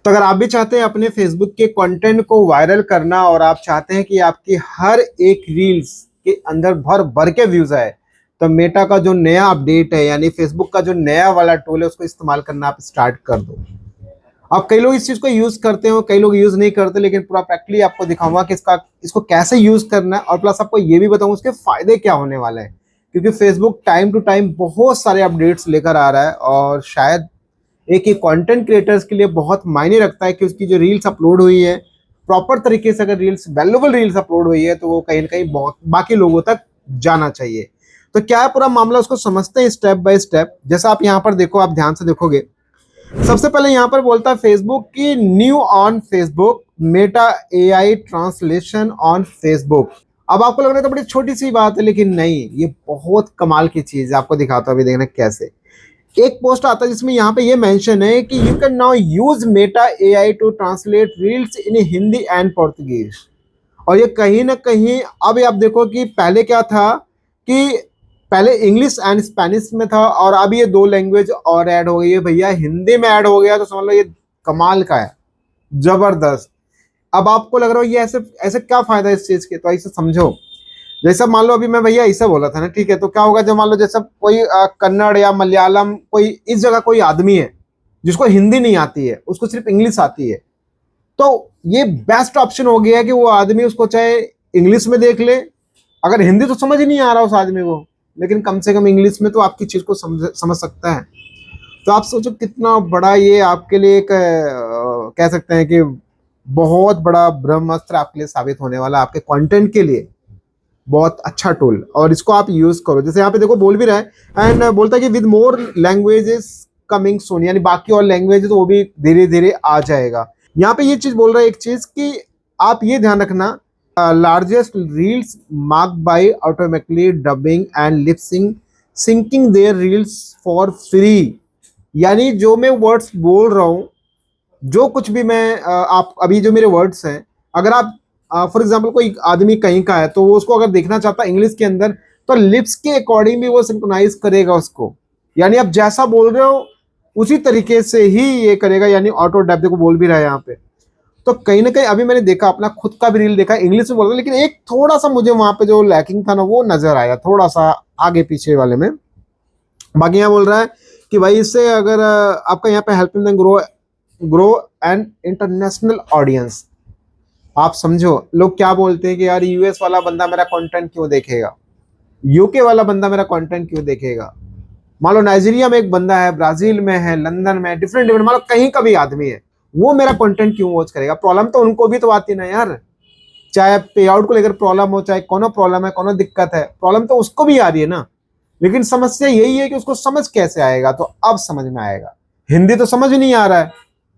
तो अगर आप भी चाहते हैं अपने फेसबुक के कंटेंट को वायरल करना और आप चाहते हैं कि आपकी हर एक रील्स के अंदर भर भर के व्यूज आए, तो मेटा का जो नया अपडेट है यानी फेसबुक का जो नया वाला टूल है उसको इस्तेमाल करना आप स्टार्ट कर दो। अब कई लोग इस चीज को यूज करते हो, कई लोग यूज नहीं करते, लेकिन पूरा प्रैक्टिकली आपको दिखाऊंगा कि इसको कैसे यूज करना है और प्लस आपको ये भी बताऊंगा उसके फायदे क्या होने वाले हैं। क्योंकि फेसबुक टाइम टू टाइम बहुत सारे अपडेट्स लेकर आ रहा है और शायद एक ही कंटेंट क्रिएटर्स के लिए बहुत मायने रखता है कि उसकी जो रील्स अपलोड हुई है प्रॉपर तरीके से, अगर रील्स वैल्यूबल रील्स अपलोड हुई है तो वो कहीं ना कहीं बाकी लोगों तक जाना चाहिए। तो क्या है पूरा मामला, उसको समझते हैं स्टेप बाय स्टेप। जैसा आप यहाँ पर देखो, आप ध्यान से देखोगे, सबसे पहले यहाँ पर बोलता है फेसबुक की new on Facebook Meta AI translation on Facebook. अब आपको लग रहा है तो बड़ी छोटी सी बात है, लेकिन नहीं, ये बहुत कमाल की चीज है। आपको दिखाता हूँ, अभी देखना कैसे। एक पोस्ट आता है जिसमें यहाँ पे ये मेंशन है कि you can now use Meta AI to translate reels in Hindi and Portuguese. और ये कहीं ना कहीं, अब आप देखो कि पहले क्या था कि पहले इंग्लिश एंड स्पेनिश में था और अब ये दो लैंग्वेज और ऐड हो गई है भैया, हिंदी में ऐड हो गया, तो समझ लो ये कमाल का है, जबरदस्त। अब आपको लग रहा है ये ऐसे ऐसे क्या फायदा है इस चीज के, तो ऐसे समझो। जैसा मान लो अभी मैं भैया ऐसा बोला था ना, ठीक है, तो क्या होगा जब मान लो जैसा कोई कन्नड़ या मलयालम, कोई इस जगह कोई आदमी है जिसको हिंदी नहीं आती है, उसको सिर्फ इंग्लिश आती है, तो ये बेस्ट ऑप्शन हो गया है कि वो आदमी उसको चाहे इंग्लिश में देख ले, अगर हिंदी तो समझ ही नहीं आ रहा उस आदमी को, लेकिन कम से कम इंग्लिश में तो आपकी चीज को समझ सकता है। तो आप सोचो कितना बड़ा ये आपके लिए एक कह सकते हैं कि बहुत बड़ा ब्रह्मास्त्र आपके लिए साबित होने वाला, आपके कंटेंट के लिए बहुत अच्छा टूल। और इसको आप यूज करो, जैसे यहाँ पे देखो बोल भी रहा है एंड बोलता है कि विद मोर लैंग्वेजेस कमिंग सोन, यानी बाकी और लैंग्वेज तो वो भी धीरे धीरे आ जाएगा। यहाँ पे ये चीज बोल रहा है एक चीज कि आप ये ध्यान रखना, largest reels mark by automatically dubbing and lip syncing syncing their reels for free. यानी जो मैं वर्ड्स बोल रहा हूँ, जो कुछ भी मैं आप अभी जो मेरे वर्ड्स हैं, अगर आप फॉर एग्जांपल कोई आदमी कहीं का है तो वो उसको अगर देखना चाहता है इंग्लिश के अंदर, तो लिप्स के अकॉर्डिंग भी वो सिंक्रोनाइज करेगा उसको। यानी आप जैसा बोल रहे हो उसी तरीके से ही ये करेगा, यानी ऑटो डैप देखो बोल भी रहा है यहाँ पे। तो कहीं ना कहीं अभी मैंने देखा, अपना खुद का भी रील देखा, इंग्लिश में बोल रहा, लेकिन एक थोड़ा सा मुझे वहां पे जो लैकिंग था ना वो नजर आया, थोड़ा सा आगे पीछे वाले में। बाकी यहाँ बोल रहा है कि भाई इससे अगर आपका यहाँ पे helping them grow grow an international audience. आप समझो लोग क्या बोलते हैं कि यार यूएस वाला बंदा मेरा कंटेंट क्यों देखेगा, यूके वाला बंदा मेरा कंटेंट क्यों देखेगा। मान लो नाइजीरिया में एक बंदा है, ब्राजील में है, लंदन में, डिफरेंट डिफरेंट, मान लो कहीं का भी आदमी है, वो मेरा कंटेंट क्यों वॉच करेगा। प्रॉब्लम तो उनको भी तो आती ना यार, चाहे पे आउट को लेकर प्रॉब्लम हो, चाहे कोनो प्रॉब्लम है, कोनो दिक्कत है, प्रॉब्लम तो उसको भी आ रही है ना। लेकिन समस्या यही है कि उसको समझ कैसे आएगा, तो अब समझ में आएगा। हिंदी तो समझ नहीं आ रहा है,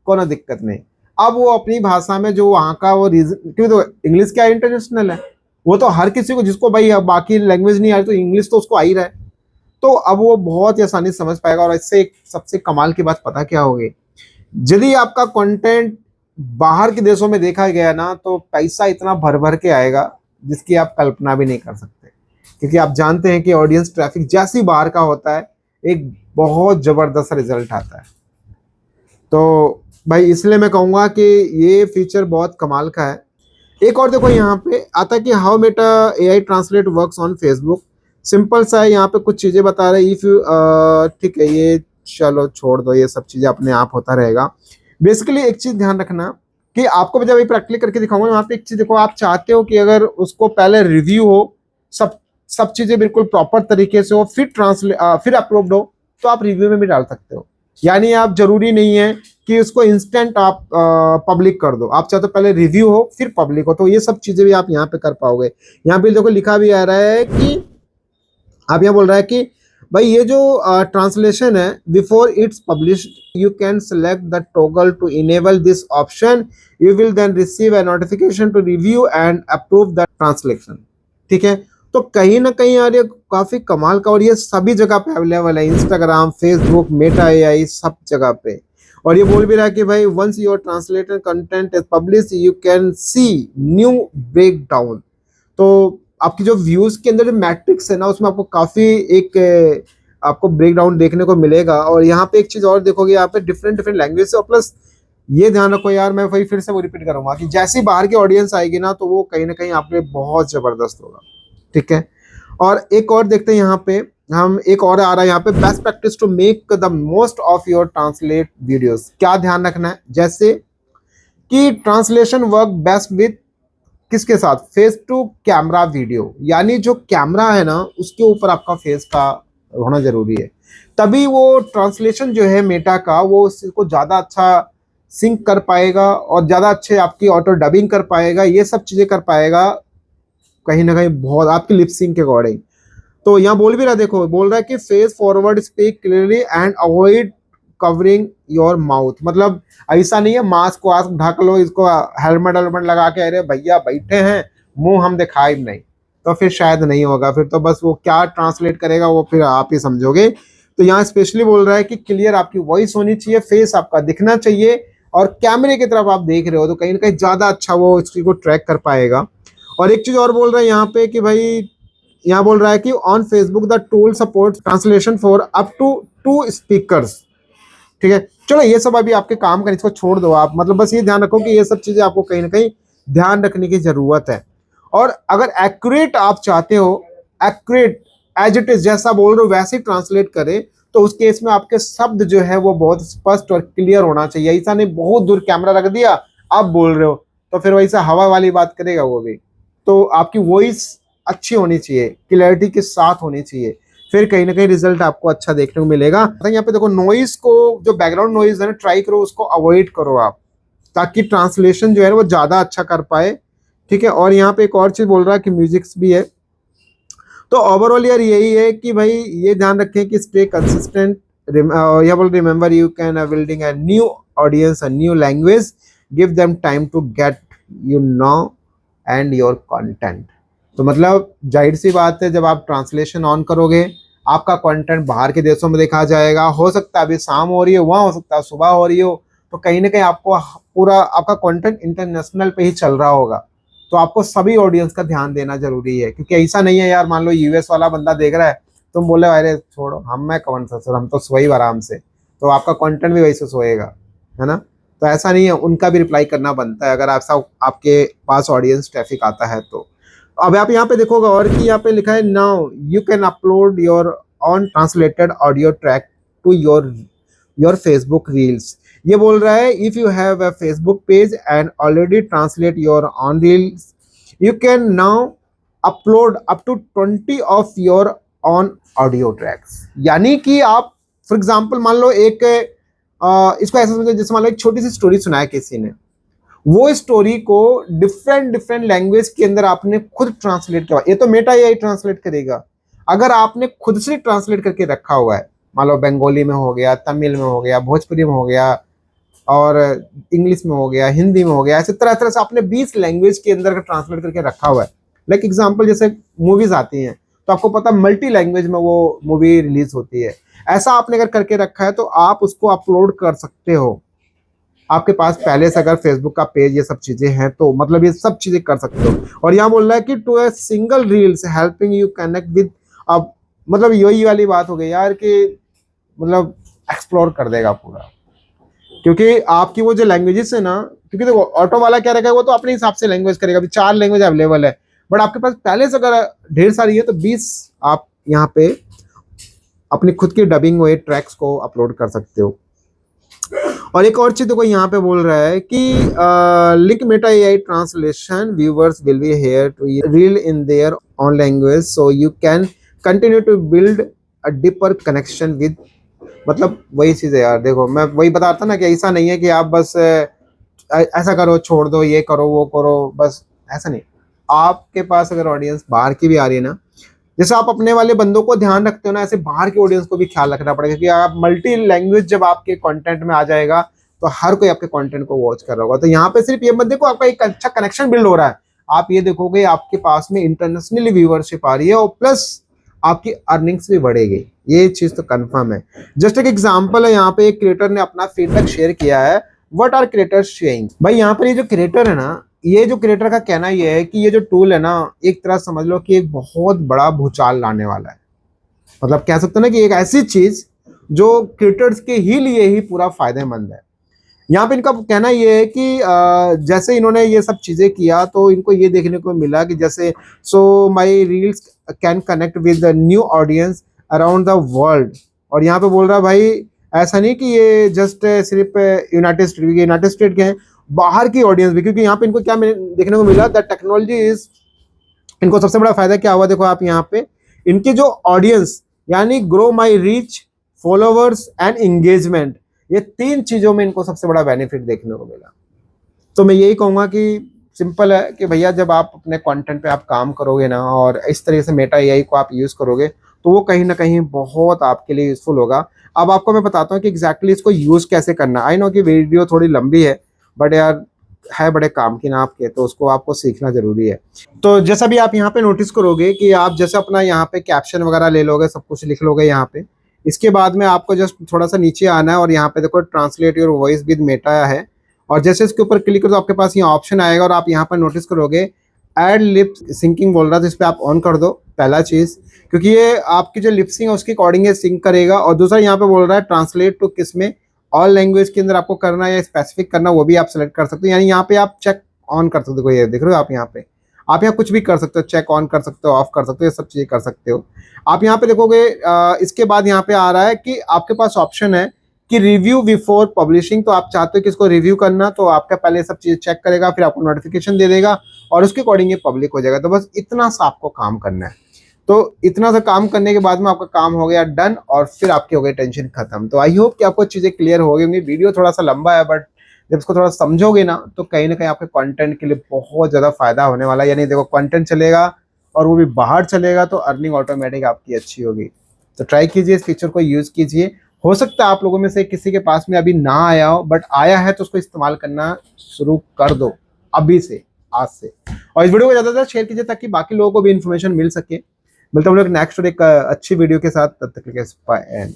कोनो दिक्कत नहीं, अब वो अपनी भाषा में जो वहाँ का वो रीजन, क्योंकि तो इंग्लिश क्या इंटरनेशनल है, वो तो हर किसी को, जिसको भाई बाकी लैंग्वेज नहीं आ रही तो इंग्लिश तो उसको आ ही रहा है, तो अब वो बहुत ही आसानी से समझ पाएगा। और इससे एक सबसे कमाल की बात पता क्या होगी, यदि आपका कंटेंट बाहर के देशों में देखा गया ना, तो पैसा इतना भर भर के आएगा जिसकी आप कल्पना भी नहीं कर सकते। क्योंकि आप जानते हैं कि ऑडियंस ट्रैफिक जैसी बाहर का होता है, एक बहुत जबरदस्त रिजल्ट आता है। तो भाई इसलिए मैं कहूँगा कि ये फीचर बहुत कमाल का है। एक और देखो यहाँ पे आता है कि how Meta AI translate works on Facebook. Simple सा है, यहाँ पे कुछ चीज़ें बता रहे हैं। इफ़ यू ठीक है, ये चलो छोड़ दो, ये सब चीज़ें अपने आप होता रहेगा। बेसिकली एक चीज़ ध्यान रखना कि आपको जब ये प्रैक्टिकली करके दिखाऊंगा, वहाँ पे एक चीज़ देखो, आप चाहते हो कि अगर उसको पहले रिव्यू हो, सब सब चीज़ें बिल्कुल प्रॉपर तरीके से हो, फिर अप्रूव्ड हो, तो आप रिव्यू में भी डाल सकते हो। यानी आप जरूरी नहीं है कि उसको इंस्टेंट आप पब्लिक कर दो, आप चाहते हो पहले रिव्यू हो फिर पब्लिक हो, तो ये सब चीजें भी आप यहाँ पे कर पाओगे। यहाँ पे देखो लिखा भी आ रहा है कि आप यहाँ बोल रहा है कि भाई ये जो ट्रांसलेशन है, before it's publish you can select the toggle to enable this option, you will then receive a notification to review and approve the translation. ठीक है, तो कहीं ना कहीं यार ये काफी कमाल का, और ये सभी जगह पे अवेलेबल है, इंस्टाग्राम, फेसबुक, मेटा एआई, सब जगह पे। और ये बोल भी रहा है कि भाई once your translated content is publish you can see new breakdown. तो आपकी जो व्यूज के अंदर जो मैट्रिक्स है ना, उसमें आपको काफी एक आपको ब्रेक डाउन देखने को मिलेगा। और यहाँ पे एक चीज और देखोगे, यहाँ पे डिफरेंट डिफरेंट लैंग्वेज और प्लस ये ध्यान रखो यार, मैं वही फिर से वो रिपीट करूंगा कि जैसी बाहर की ऑडियंस आएगी ना, तो वो कहीं ना कहीं आपके लिए बहुत जबरदस्त होगा। ठीक है, और एक और देखते हैं यहाँ पे, हम एक और आ रहा है यहाँ पे, best practice to make the most of your translate videos. क्या ध्यान रखना है, जैसे कि ट्रांसलेशन वर्क बेस्ट विथ किसके साथ, फेस टू कैमरा वीडियो, यानी जो कैमरा है ना उसके ऊपर आपका फेस का होना जरूरी है, तभी वो ट्रांसलेशन जो है मेटा का वो उसको ज्यादा अच्छा सिंक कर पाएगा और ज्यादा अच्छे आपकी ऑटो डबिंग कर पाएगा, ये सब चीजें कर पाएगा कहीं ना कहीं बहुत आपकी लिपसिंग के अकॉर्डिंग। तो यहाँ बोल भी रहा, देखो बोल रहा है कि face forward, speak clearly and avoid covering your mouth. मतलब ऐसा नहीं है मास्क वास्क ढक लो, इसको हेलमेट वेलमेट लगा के अरे भैया बैठे हैं मुंह हम दिखाए नहीं, तो फिर शायद नहीं होगा, फिर तो बस वो क्या ट्रांसलेट करेगा वो फिर आप ही समझोगे। तो यहाँ स्पेशली बोल रहा है कि क्लियर आपकी वॉइस होनी चाहिए, फेस आपका दिखना चाहिए और कैमरे की तरफ आप देख रहे हो तो कहीं ना कहीं ज्यादा अच्छा वो इस चीज को ट्रैक कर पाएगा। और एक चीज और बोल रहा है यहाँ पे कि भाई, यहाँ बोल रहा है कि on Facebook the tool support translation for up to 2 speakers. ठीक है, चलो ये सब अभी आपके काम का, इसको छोड़ दो आप, मतलब बस ये ध्यान रखो कि ये सब चीजें आपको कहीं ना कहीं ध्यान रखने की जरूरत है। और अगर एक्यूरेट आप चाहते हो, एक्यूरेट एज इट इज जैसा बोल रहे हो वैसे ही ट्रांसलेट करें, तो उस केस में आपके शब्द जो है वो बहुत स्पष्ट और क्लियर होना चाहिए। ऐसा नहीं बहुत दूर कैमरा रख दिया आप बोल रहे हो तो फिर वैसा हवा वाली बात करेगा वो भी। तो आपकी वॉइस अच्छी होनी चाहिए, क्लैरिटी के साथ होनी चाहिए, फिर कहीं ना कहीं रिजल्ट आपको अच्छा देखने को मिलेगा। यहाँ पे देखो नॉइस को, जो बैकग्राउंड नॉइस है ना, ट्राई करो उसको अवॉइड करो आप, ताकि ट्रांसलेशन जो है वो ज्यादा अच्छा कर पाए। ठीक है, और यहाँ पे एक और चीज बोल रहा है कि म्यूजिक्स भी है। तो ओवरऑल यार यही है कि भाई ये ध्यान रखें कि स्टे कंसिस्टेंट, या बोल remember you can building a new audience, a new language, give them time to get you know and your content. तो मतलब जाहिर सी बात है, जब आप ट्रांसलेशन ऑन करोगे आपका कंटेंट बाहर के देशों में देखा जाएगा, हो सकता है अभी शाम हो रही है वहाँ, हो सकता है सुबह हो रही हो, तो कहीं ना कहीं आपको पूरा आपका कंटेंट इंटरनेशनल पे ही चल रहा होगा। तो आपको सभी ऑडियंस का ध्यान देना जरूरी है, क्योंकि ऐसा नहीं है यार, मान लो यूएस वाला बंदा देख रहा है, तुम बोले अरे छोड़ो हम, मैं कौन सा सर, हम तो सोए आराम से, तो आपका कंटेंट भी वैसे सोएगा, है ना। तो ऐसा नहीं है, उनका भी रिप्लाई करना बनता है अगर ऐसा आपके पास ऑडियंस ट्रैफिक आता है तो। अब आप यहाँ पे देखोगे और कि यहाँ पे लिखा है now you can upload your own translated audio track to your Facebook reels. ये बोल रहा है if you have a Facebook page and already translate your own reels, you can now upload up to 20 of your own audio tracks. यानी कि आप for example मान लो एक इसको ऐसा समझो जैसे मान लो एक छोटी सी स्टोरी सुनाया किसी ने, वो स्टोरी को डिफरेंट डिफरेंट लैंग्वेज के अंदर आपने खुद ट्रांसलेट किया, ये तो मेटा एआई ट्रांसलेट करेगा। अगर आपने खुद से ट्रांसलेट करके रखा हुआ है, मान लो बंगाली में हो गया, तमिल में हो गया, भोजपुरी में हो गया, और इंग्लिश में हो गया, हिंदी में हो गया, ऐसे तरह तरह से आपने 20 लैंग्वेज के अंदर ट्रांसलेट करके रखा हुआ है। लाइक एग्जाम्पल जैसे मूवीज आती हैं तो आपको पता मल्टी लैंग्वेज में वो मूवी रिलीज होती है, ऐसा आपने अगर करके रखा है तो आप उसको अपलोड कर सकते हो। आपके पास पहले से अगर फेसबुक का पेज ये सब चीजें हैं तो मतलब ये सब चीजें कर सकते हो। और यहाँ बोल रहा है कि to a single reels helping you connect with, अब मतलब यही वाली बात हो गई यार कि मतलब एक्सप्लोर कर देगा पूरा, क्योंकि आपकी वो जो लैंग्वेजेस है ना, क्योंकि देखो ऑटो वाला क्या रहेगा वो तो अपने हिसाब से लैंग्वेज करेगा, अभी 4 लैंग्वेज अवेलेबल है, बट आपके पास पहले से अगर ढेर सारी है तो 20 आप यहाँ पे अपनी खुद की डबिंग हुए ट्रैक्स को अपलोड कर सकते हो। और एक और चीज देखो यहाँ पे बोल रहा है कि link Meta AI translation viewers will be hear to reel in their own language so you can continue to build a deeper connection with, मतलब वही चीज है यार। देखो मैं वही बता रहा था ना कि ऐसा नहीं है कि आप बस ऐसा करो छोड़ दो, ये करो वो करो, बस ऐसा नहीं। आपके पास अगर ऑडियंस बाहर की भी आ रही है ना, जैसे आप अपने वाले बंदों को ध्यान रखते हो ना, ऐसे बाहर के ऑडियंस को भी ख्याल रखना पड़ेगा, क्योंकि आप मल्टी लैंग्वेज जब आपके कंटेंट में आ जाएगा तो हर कोई आपके कंटेंट को वॉच कर रहा होगा। तो यहाँ पे सिर्फ ये मत देखो आपका एक अच्छा कनेक्शन बिल्ड हो रहा है, आप ये देखोगे आपके पास में इंटरनेशनली व्यूअरशिप आ रही है और प्लस आपकी अर्निंग्स भी बढ़ेगी, ये चीज तो कंफर्म है। जस्ट एक एग्जांपल है, यहाँ पे एक क्रिएटर ने अपना फीडबैक शेयर किया है। व्हाट आर क्रिएटर्स शेयरिंग, भाई यहाँ पर ये जो क्रिएटर है ना, ये जो क्रिएटर का कहना ये है कि ये जो टूल है ना, एक तरह समझ लो कि एक बहुत बड़ा भूचाल लाने वाला है। मतलब कह सकते हो ना कि एक ऐसी चीज जो क्रिएटर्स के ही लिए ही पूरा फायदेमंद है। यहाँ पे इनका कहना ये है कि जैसे इन्होंने ये सब चीजें किया तो इनको ये देखने को मिला कि जैसे so my reels can connect with new audience around the world. और यहाँ पे बोल रहा है भाई ऐसा नहीं कि ये जस्ट सिर्फ यूनाइटेड स्टेट के हैं, बाहर की ऑडियंस भी, क्योंकि यहाँ पे इनको क्या देखने को मिला, द टेक्नोलॉजी इज, इनको सबसे बड़ा फायदा क्या हुआ देखो आप यहाँ पे, इनकी जो ऑडियंस यानी grow my reach, followers and engagement, ये 3 चीजों में इनको सबसे बड़ा बेनिफिट देखने को मिला। तो मैं यही कहूंगा कि सिंपल है कि भैया जब आप अपने कंटेंट पे आप काम करोगे ना और इस तरह से मेटा एआई को आप यूज करोगे तो वो कहीं ना कहीं बहुत आपके लिए यूजफुल होगा। अब आपको मैं बताता हूँ कि एग्जैक्टली इसको यूज कैसे करना। आई नो कि वीडियो थोड़ी लंबी है बट यार है बड़े काम की ना आपके, तो उसको आपको सीखना जरूरी है। तो जैसा भी आप यहाँ पे नोटिस करोगे कि आप जैसे अपना यहाँ पे कैप्शन वगैरह ले लोगे, सब कुछ लिख लोगे यहाँ पे, इसके बाद में आपको जस्ट थोड़ा सा नीचे आना है और यहाँ पे देखो translate your voice with Meta है, और जैसे इसके ऊपर क्लिक करो तो आपके पास ये ऑप्शन आएगा और आप यहाँ पर नोटिस करोगे एड लिप सिंकिंग बोल रहा है, तो इस पर आप ऑन कर दो पहला चीज, क्योंकि ये आपकी जो लिपसिंग है उसके अकॉर्डिंग ये सिंक करेगा। और दूसरा यहाँ पे बोल रहा है ट्रांसलेट टू किस में, ऑल लैंग्वेज के अंदर आपको करना है या स्पेसिफिक करना, वो भी आप सेलेक्ट कर सकते हो। यानी यहाँ पे आप चेक ऑन कर सकते हो, ये देख रहे हो आप यहाँ पे, आप यहाँ कुछ भी कर सकते हो, चेक ऑन कर सकते हो, ऑफ कर सकते हो, ये सब चीजें कर सकते हो। आप यहाँ पे देखोगे इसके बाद यहाँ पे आ रहा है कि आपके पास ऑप्शन है कि रिव्यू बिफोर पब्लिशिंग, तो आप चाहते हो कि इसको रिव्यू करना, तो आपका पहले सब चीज चेक करेगा, फिर आपको नोटिफिकेशन दे देगा और उसके अकॉर्डिंग ये पब्लिक हो जाएगा। तो बस इतना सा आपको काम करना है। तो इतना सा काम करने के बाद में आपका काम हो गया डन और फिर आपकी हो गई टेंशन खत्म। तो आई होप कि आपको चीजें क्लियर हो गई होंगी। वीडियो थोड़ा सा लंबा है बट जब इसको थोड़ा समझोगे ना तो कहीं ना कहीं आपके कंटेंट के लिए बहुत ज्यादा फायदा होने वाला है। यानी देखो कंटेंट चलेगा और वो भी बाहर चलेगा तो अर्निंग ऑटोमेटिक आपकी अच्छी होगी। तो ट्राई कीजिए, इस फीचर को यूज कीजिए। हो सकता है आप लोगों में से किसी के पास में अभी ना आया हो, बट आया है तो उसको इस्तेमाल करना शुरू कर दो अभी से, आज से। और इस वीडियो को ज्यादा शेयर कीजिए ताकि बाकी लोगों को भी इन्फॉर्मेशन मिल सके। मिलता हूँ लोग नेक्स्ट और एक अच्छी वीडियो के साथ, तब तक के लिए बाय एंड